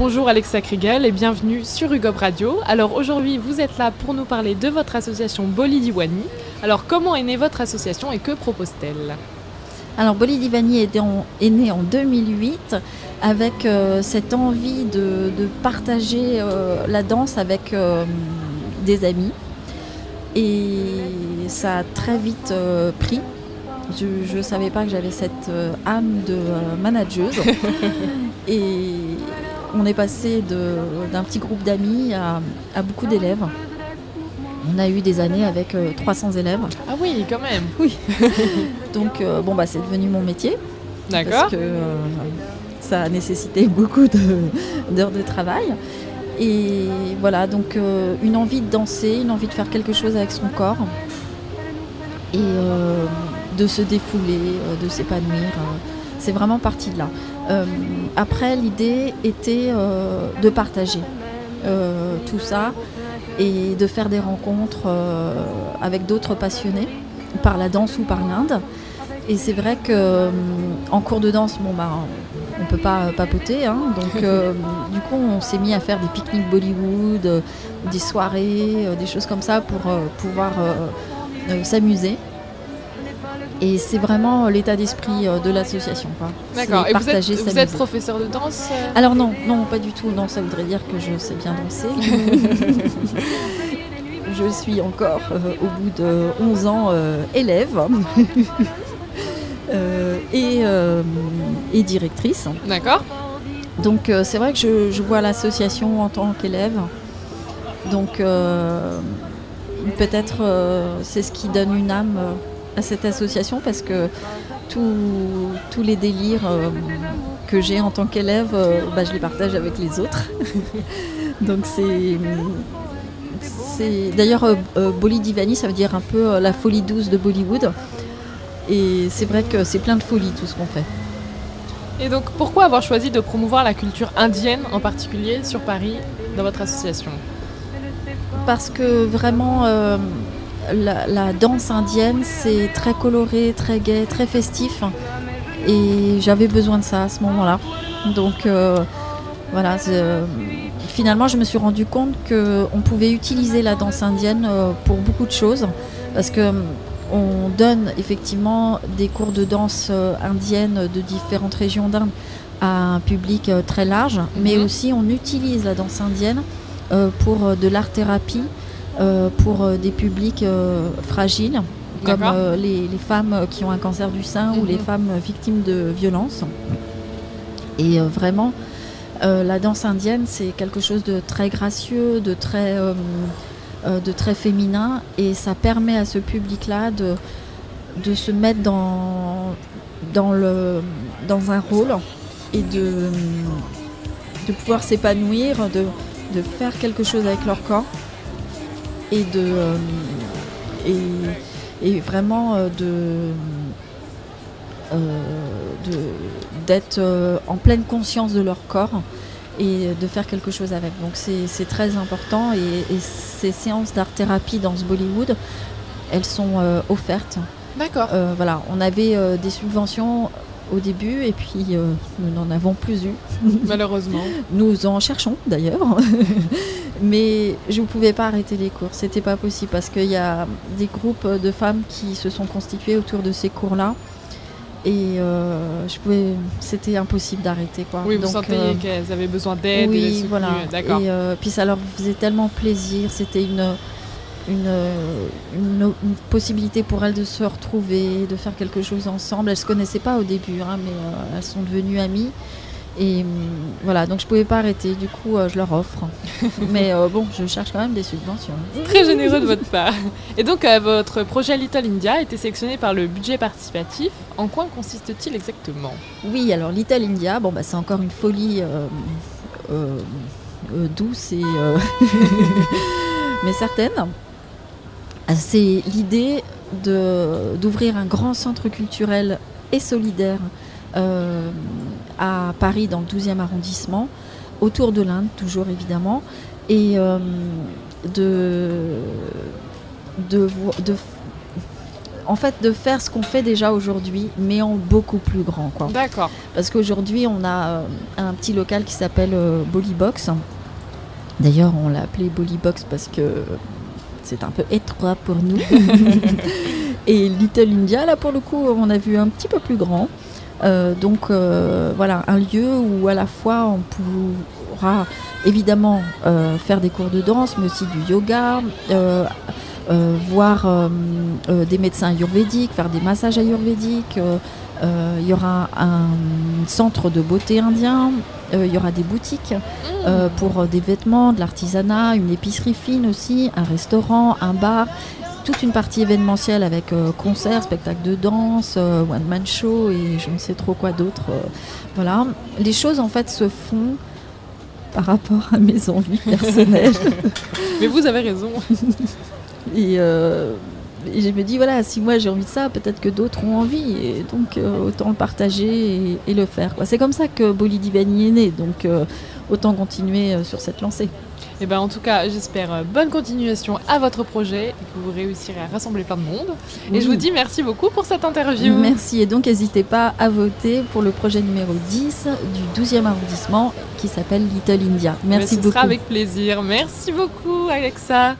bonjour Alexa Kriegel et bienvenue sur UGOB Radio. Alors aujourd'hui, vous êtes là pour nous parler de votre association Boli Diwani. Alors comment est née votre association et que propose-t-elle ? Alors Boli Diwani est née en 2008 avec cette envie de partager la danse avec des amis. Et ça a très vite pris. Je ne savais pas que j'avais cette âme de manageuse. Et on est passé d'un petit groupe d'amis à beaucoup d'élèves. On a eu des années avec 300 élèves. Ah oui, quand même. Oui. Donc c'est devenu mon métier. D'accord. Parce que ça a nécessité beaucoup d'heures de travail. Et voilà, donc une envie de danser, une envie de faire quelque chose avec son corps. Et de se défouler, de s'épanouir. C'est vraiment parti de là. Après, l'idée était de partager tout ça et de faire des rencontres avec d'autres passionnés par la danse ou par l'Inde. Et c'est vrai qu'en cours de danse, on ne peut pas papoter. Donc, du coup, on s'est mis à faire des pique-niques Bollywood, des soirées, des choses comme ça pour pouvoir s'amuser. Et c'est vraiment l'état d'esprit de l'association. D'accord. Et vous êtes professeur de danse ? Alors non, pas du tout. Non, ça voudrait dire que je sais bien danser. Je suis encore, au bout de 11 ans, élève et directrice. D'accord. Donc c'est vrai que je vois l'association en tant qu'élève. Donc peut-être c'est ce qui donne une âme à cette association, parce que tous les délires que j'ai en tant qu'élève, je les partage avec les autres. Donc c'est d'ailleurs Boli Diwani, ça veut dire un peu la folie douce de Bollywood. Et c'est vrai que c'est plein de folie tout ce qu'on fait. Et donc pourquoi avoir choisi de promouvoir la culture indienne en particulier sur Paris dans votre association ? Parce que vraiment la danse indienne, c'est très coloré, très gai, très festif. Et j'avais besoin de ça à ce moment-là. Donc voilà, finalement je me suis rendu compte qu'on pouvait utiliser la danse indienne pour beaucoup de choses. Parce qu'on donne effectivement des cours de danse indienne de différentes régions d'Inde à un public très large. Mais aussi on utilise la danse indienne pour de l'art-thérapie, pour des publics fragiles, comme les femmes qui ont un cancer du sein ou les femmes victimes de violences. Et vraiment, la danse indienne, c'est quelque chose de très gracieux, de très féminin, et ça permet à ce public-là de se mettre dans un rôle et de pouvoir s'épanouir, de faire quelque chose avec leur corps et vraiment d'être en pleine conscience de leur corps et de faire quelque chose avec. Donc c'est très important, et ces séances d'art-thérapie dans ce Bollywood, elles sont offertes. D'accord. Voilà, on avait des subventions au début, et puis nous n'en avons plus eu. Malheureusement. Nous en cherchons d'ailleurs. Mais je ne pouvais pas arrêter les cours, c'était pas possible, parce qu'il y a des groupes de femmes qui se sont constitués autour de ces cours-là. Et c'était impossible d'arrêter, quoi. Oui, vous sentez qu'elles avaient besoin d'aide. Oui, et d'être soutenues. voilà. D'accord. Et puis ça leur faisait tellement plaisir, c'était une possibilité pour elles de se retrouver, de faire quelque chose ensemble. Elles ne se connaissaient pas au début, mais elles sont devenues amies. Et voilà, donc je ne pouvais pas arrêter, du coup je leur offre. Mais je cherche quand même des subventions. Très généreux de votre part. Et donc votre projet Little India a été sélectionné par le budget participatif. En quoi consiste-t-il exactement ? Oui, alors Little India, c'est encore une folie douce et mais certaine. C'est l'idée d'ouvrir un grand centre culturel et solidaire à Paris, dans le 12e arrondissement, autour de l'Inde, toujours évidemment, et en fait, de faire ce qu'on fait déjà aujourd'hui, mais en beaucoup plus grand, quoi. D'accord. Parce qu'aujourd'hui, on a un petit local qui s'appelle Bolibox. D'ailleurs, on l'a appelé Bolibox parce que c'est un peu étroit pour nous. Et Little India, là, pour le coup, on a vu un petit peu plus grand. Donc, voilà, un lieu où à la fois on pourra évidemment faire des cours de danse, mais aussi du yoga, voir des médecins ayurvédiques, faire des massages ayurvédiques. Il y aura un centre de beauté indien, il y aura des boutiques pour des vêtements, de l'artisanat, une épicerie fine aussi, un restaurant, un bar, toute une partie événementielle avec concerts, spectacles de danse, one-man show et je ne sais trop quoi d'autre. Voilà, les choses en fait se font par rapport à mes envies personnelles. Mais vous avez raison. Et je me dis, voilà, si moi j'ai envie de ça, peut-être que d'autres ont envie. Et donc, autant le partager et le faire, quoi. C'est comme ça que Boli Divani est né. Donc, autant continuer sur cette lancée. Et ben en tout cas, j'espère bonne continuation à votre projet et que vous réussirez à rassembler plein de monde. Oui. Et je vous dis merci beaucoup pour cette interview. Merci. Et donc, n'hésitez pas à voter pour le projet numéro 10 du 12e arrondissement qui s'appelle Little India. Merci beaucoup. Ce sera avec plaisir. Merci beaucoup, Alexa.